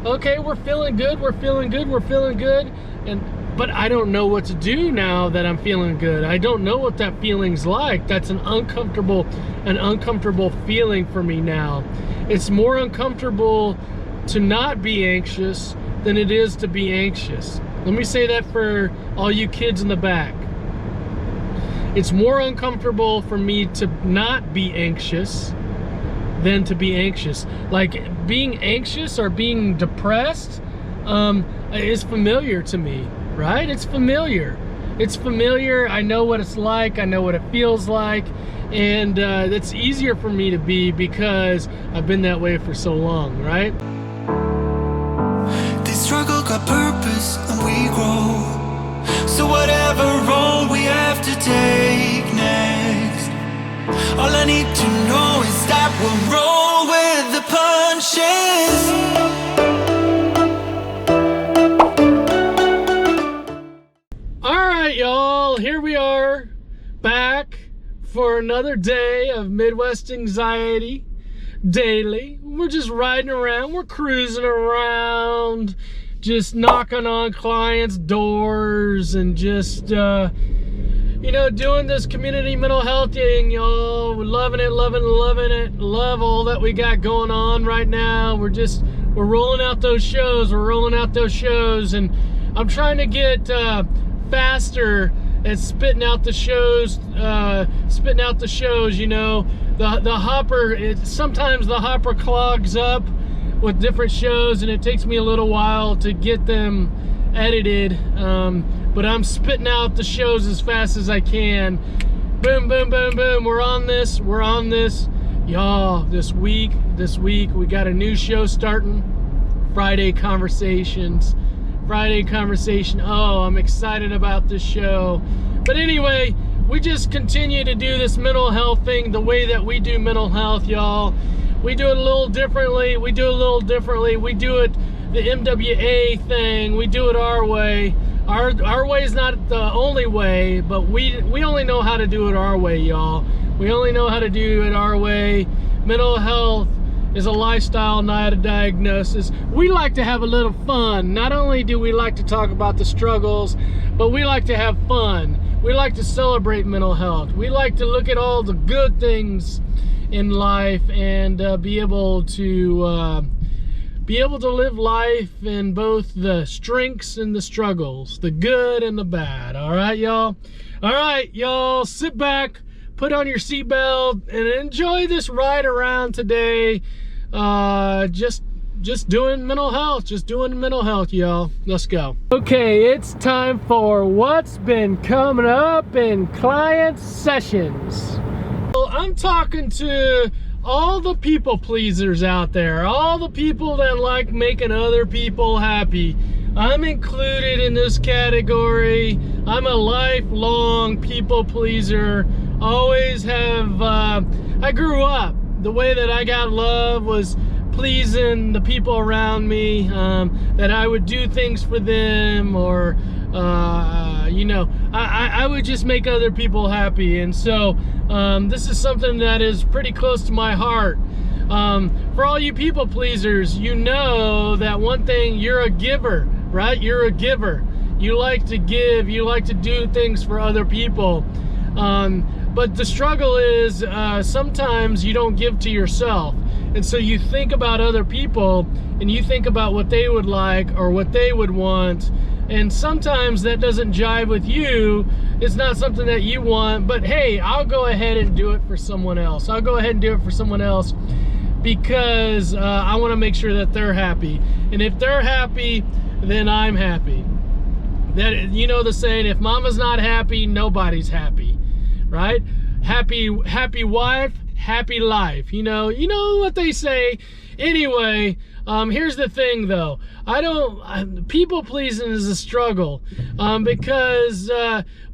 okay, we're feeling good, we're feeling good, we're feeling good, but I don't know what to do now that I'm feeling good. I don't know what that feeling's like. That's an uncomfortable feeling for me now. It's more uncomfortable to not be anxious than it is to be anxious. Let me say that for all you kids in the back. It's more uncomfortable for me to not be anxious than to be anxious. Like being anxious or being depressed is familiar to me, right? It's familiar. It's familiar. I know what it's like. I know what it feels like. And it's easier for me to be because I've been that way for so long, right? This struggle got purpose and we grow. So whatever road we have to take next, all I need to know is that we'll roll with the punches. All right, y'all, here we are back for another day of Midwest Anxiety Daily. We're just riding around, we're cruising around, just knocking on clients' doors and just, you know, doing this community mental health thing, y'all. We're loving it, loving it. Love all that we got going on right now. We're rolling out those shows. And I'm trying to get faster at spitting out the shows, you know. The hopper, sometimes the hopper clogs up with different shows and it takes me a little while to get them edited, but I'm spitting out the shows as fast as I can. Boom, boom, boom, boom. We're on this. Y'all, this week we got a new show starting, Friday Conversations. Oh, I'm excited about this show. But anyway, we just continue to do this mental health thing the way that we do mental health, y'all. We do it a little differently. We do it the MWA thing. We do it our way. Our way is not the only way, but we only know how to do it our way, y'all. We only know how to do it our way. Mental health is a lifestyle, not a diagnosis. We like to have a little fun. Not only do we like to talk about the struggles, but we like to have fun. We like to celebrate mental health. We like to look at all the good things in life and be able to live life in both the strengths and the struggles, the good and the bad. All right, y'all. Sit back, put on your seatbelt, and enjoy this ride around today. Just doing mental health, y'all. Let's go. Okay, it's time for what's been coming up in client sessions. Well, I'm talking to all the people pleasers out there, all the people that like making other people happy. I'm included in this category. I'm a lifelong people pleaser. Always have. I grew up, the way that I got love was pleasing the people around me, that I would do things for them, or you know, I would just make other people happy. And so this is something that is pretty close to my heart. For all you people pleasers, you know that one thing, you're a giver, right? You're a giver. You like to give, you like to do things for other people. But the struggle is sometimes you don't give to yourself. And so you think about other people and you think about what they would like or what they would want. And sometimes that doesn't jive with you. It's not something that you want, but hey, I'll go ahead and do it for someone else. Because I want to make sure that they're happy. And if they're happy, then I'm happy. That, you know the saying, if mama's not happy, nobody's happy, right? Happy wife, happy life. You know what they say. Anyway, here's the thing though. People pleasing is a struggle, because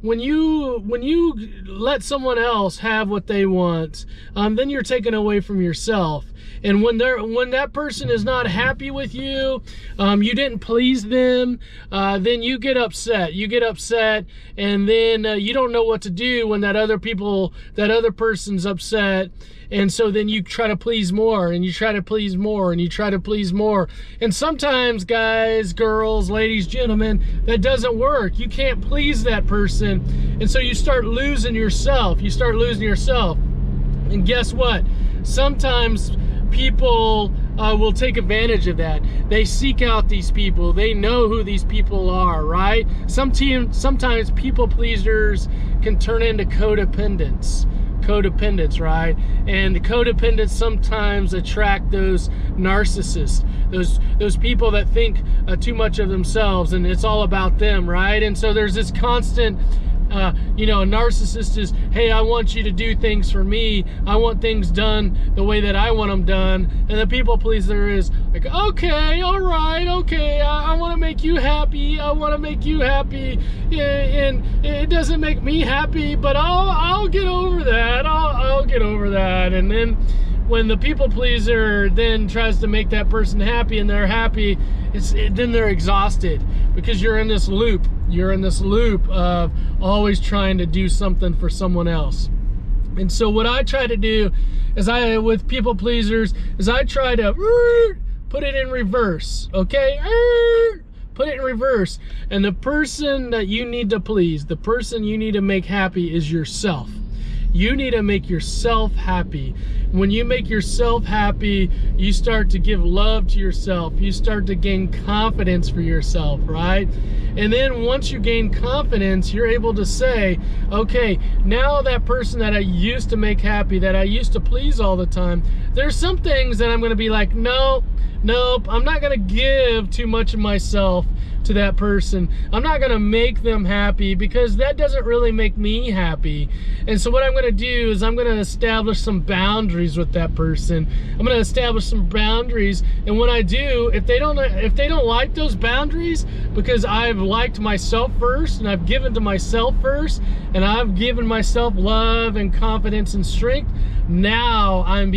when you let someone else have what they want, then you're taking away from yourself. And when that person is not happy with you, you didn't please them, then you get upset. You get upset, and then you don't know what to do when that other person's upset. And so then you try to please more, and you try to please more, and you try to please more. And sometimes, guys, girls, ladies, gentlemen, that doesn't work. You can't please that person. And so you start losing yourself. You start losing yourself. And guess what? Sometimes people will take advantage of that. They seek out these people. They know who these people are, right? Sometimes people pleasers can turn into codependents, right? And the codependents sometimes attract those narcissists, those people that think too much of themselves, and it's all about them, right? And so there's this constant a narcissist is, hey, I want you to do things for me. I want things done the way that I want them done. And the people pleaser is like, okay, all right, okay, I want to make you happy. I want to make you happy. And it doesn't make me happy, but I'll get over that. I'll get over that. And then when the people pleaser then tries to make that person happy and they're happy, then they're exhausted, because you're in this loop. You're in this loop of always trying to do something for someone else. And so what I try to do with people pleasers is I try to put it in reverse, okay? Put it in reverse. And the person that you need to please, the person you need to make happy is yourself. You need to make yourself happy. When you make yourself happy, you start to give love to yourself. You start to gain confidence for yourself, right? And then once you gain confidence, you're able to say, okay, now that person that I used to make happy, that I used to please all the time, there's some things that I'm going to be like, nope, I'm not going to give too much of myself to that person. I'm not going to make them happy, because that doesn't really make me happy. And so what I'm going to do is I'm going to establish some boundaries with that person. I'm going to establish some boundaries, and when I do, if they don't like those boundaries, because I've liked myself first, and I've given to myself first, and I've given myself love and confidence and strength, now I'm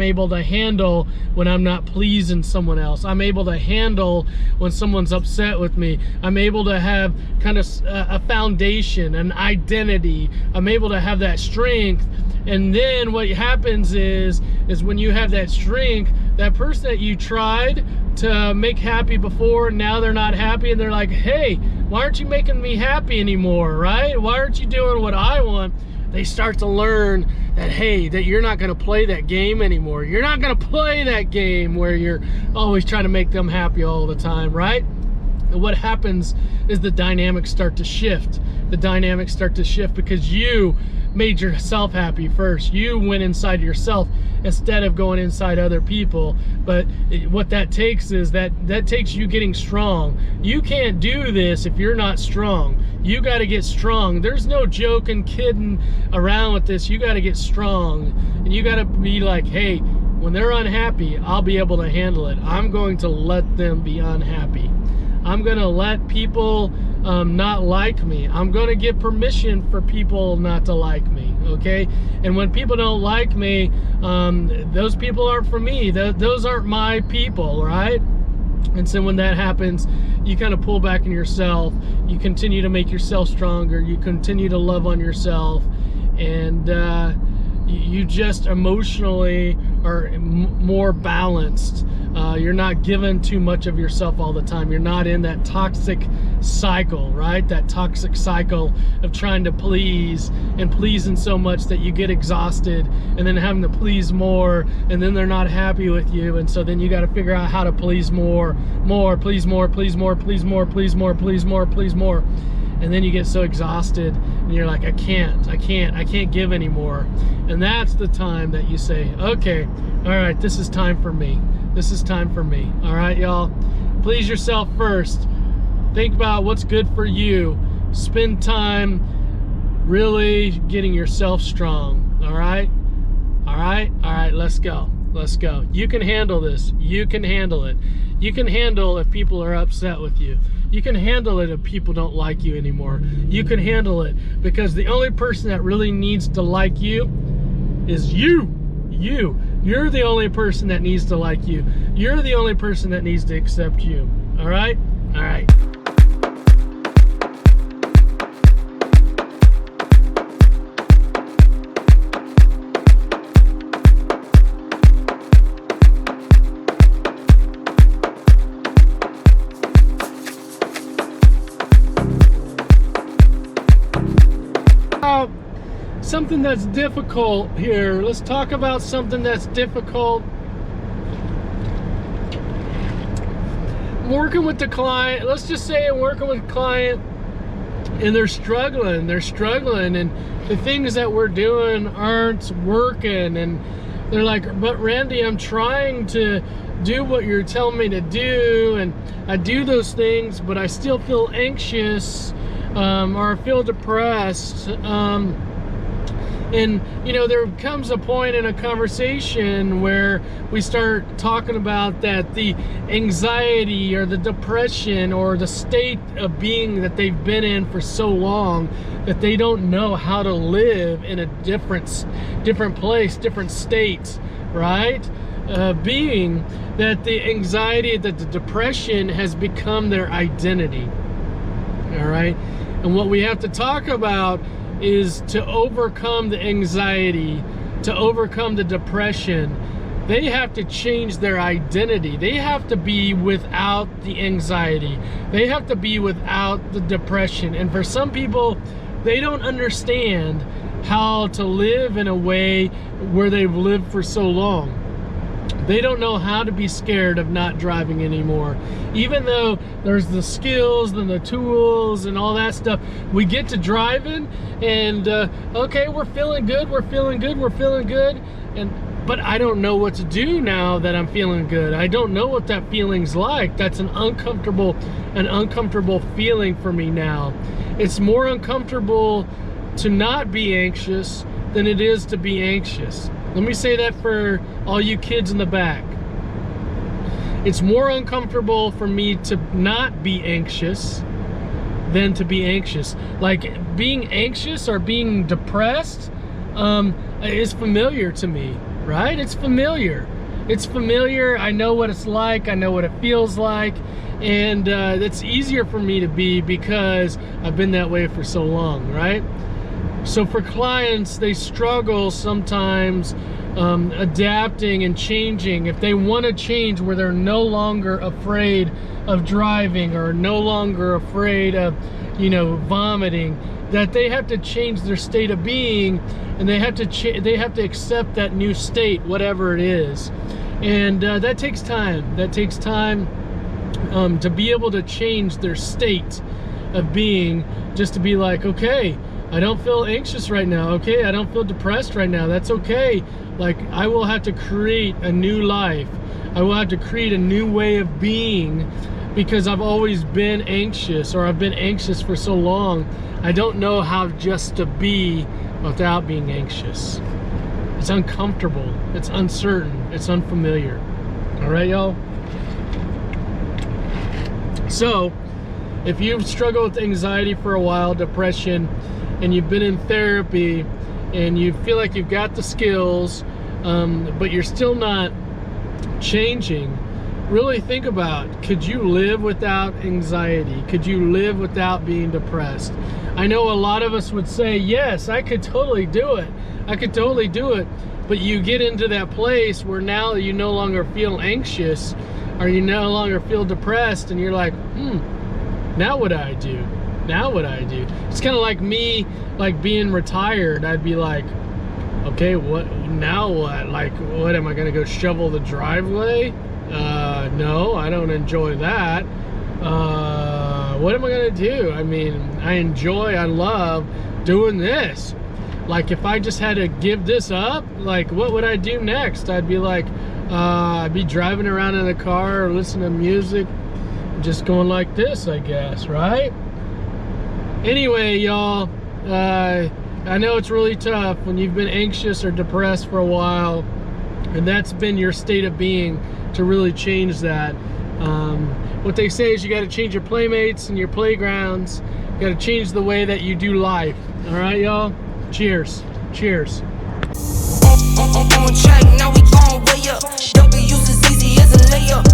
able to handle when I'm not pleasing someone else. I'm able to handle when someone's upset with me. I'm able to have kind of a foundation, an identity. I'm able to have that strength. And then what happens is when you have that strength, that person that you tried to make happy before, now they're not happy, and they're like, hey, why aren't you making me happy anymore, right? Why aren't you doing what I want? They start to learn that, hey, that you're not going to play that game anymore. You're not going to play that game where you're always trying to make them happy all the time, right? And what happens is the dynamics start to shift. The dynamics start to shift because you made yourself happy first. You went inside yourself instead of going inside other people. But what that takes is that takes you getting strong. You can't do this if you're not strong. You got to get strong. There's no joking, kidding around with this. You got to get strong, and you got to be like, hey, when they're unhappy, I'll be able to handle it. I'm going to let them be unhappy. I'm going to let people not like me. I'm going to give permission for people not to like me, okay? And when people don't like me, those people aren't for me. Those aren't my people, right? And so when that happens, you kind of pull back in yourself. You continue to make yourself stronger. You continue to love on yourself. And you just emotionally are more balanced. You're not giving too much of yourself all the time. You're not in that toxic cycle, right? That toxic cycle of trying to please and pleasing so much that you get exhausted, and then having to please more, and then they're not happy with you, and so then you got to figure out how to please more, please more, please more, please more, please more, please more, please more. And then you get so exhausted and you're like, I can't give anymore. And that's the time that you say, okay, all right, this is time for me. This is time for me. All right, y'all, please yourself first. Think about what's good for you. Spend time really getting yourself strong. All right, let's go. Let's go. You can handle this. You can handle it. You can handle if people are upset with you. You can handle it if people don't like you anymore. You can handle it because the only person that really needs to like you is you. You're the only person that needs to like you. You're the only person that needs to accept you. All right? All right. Something that's difficult here. Let's talk about something that's difficult. Working with the client, let's just say I'm working with a client and they're struggling, and the things that we're doing aren't working, and they're like, but Randy, I'm trying to do what you're telling me to do, and I do those things, but I still feel anxious, or I feel depressed. And you know, there comes a point in a conversation where we start talking about that the anxiety or the depression or the state of being that they've been in for so long that they don't know how to live in a different place, different state, right? Being that the anxiety, that the depression has become their identity. All right, and what we have to talk about is to overcome the anxiety, to overcome the depression. They have to change their identity. They have to be without the anxiety. They have to be without the depression. And for some people, they don't understand how to live in a way where they've lived for so long. They don't know how to be scared of not driving anymore. Even though there's the skills and the tools and all that stuff, we get to driving and okay, we're feeling good, but I don't know what to do now that I'm feeling good. I don't know what that feeling's like. That's an uncomfortable feeling for me now. It's more uncomfortable to not be anxious than it is to be anxious. Let me say that for all you kids in the back. It's more uncomfortable for me to not be anxious than to be anxious. Like being anxious or being depressed is familiar to me, right? It's familiar. It's familiar. I know what it's like. I know what it feels like. And it's easier for me to be because I've been that way for so long, right? So for clients, they struggle sometimes adapting and changing. If they want to change where they're no longer afraid of driving or no longer afraid of, you know, vomiting, that they have to change their state of being, and they have to accept that new state, whatever it is. And that takes time. That takes time to be able to change their state of being, just to be like, okay, I don't feel anxious right now. Okay, I don't feel depressed right now. That's okay. Like, I will have to create a new life. I will have to create a new way of being because I've always been anxious, or I've been anxious for so long. I don't know how just to be without being anxious. It's uncomfortable. It's uncertain. It's unfamiliar. All right, y'all? So, if you've struggled with anxiety for a while, depression, and you've been in therapy and you feel like you've got the skills, but you're still not changing, really think about, could you live without anxiety? Could you live without being depressed? I know a lot of us would say, yes, I could totally do it. I could totally do it. But you get into that place where now you no longer feel anxious, or you no longer feel depressed, and you're like, now what do I do? Now what I do? It's kind of like me, like being retired. I'd be like, okay, what now? What? Like, what am I gonna go shovel the driveway? No, I don't enjoy that. What am I gonna do? I mean, I love doing this. Like, if I just had to give this up, like, what would I do next? I'd be like, I'd be driving around in the car or listening to music, just going like this, I guess, right? Anyway, y'all, I know it's really tough when you've been anxious or depressed for a while. And that's been your state of being to really change that. What they say is you got to change your playmates and your playgrounds. You got to change the way that you do life. All right, y'all? Cheers. Cheers. On track, now we gon' way up. W's as easy as a layup.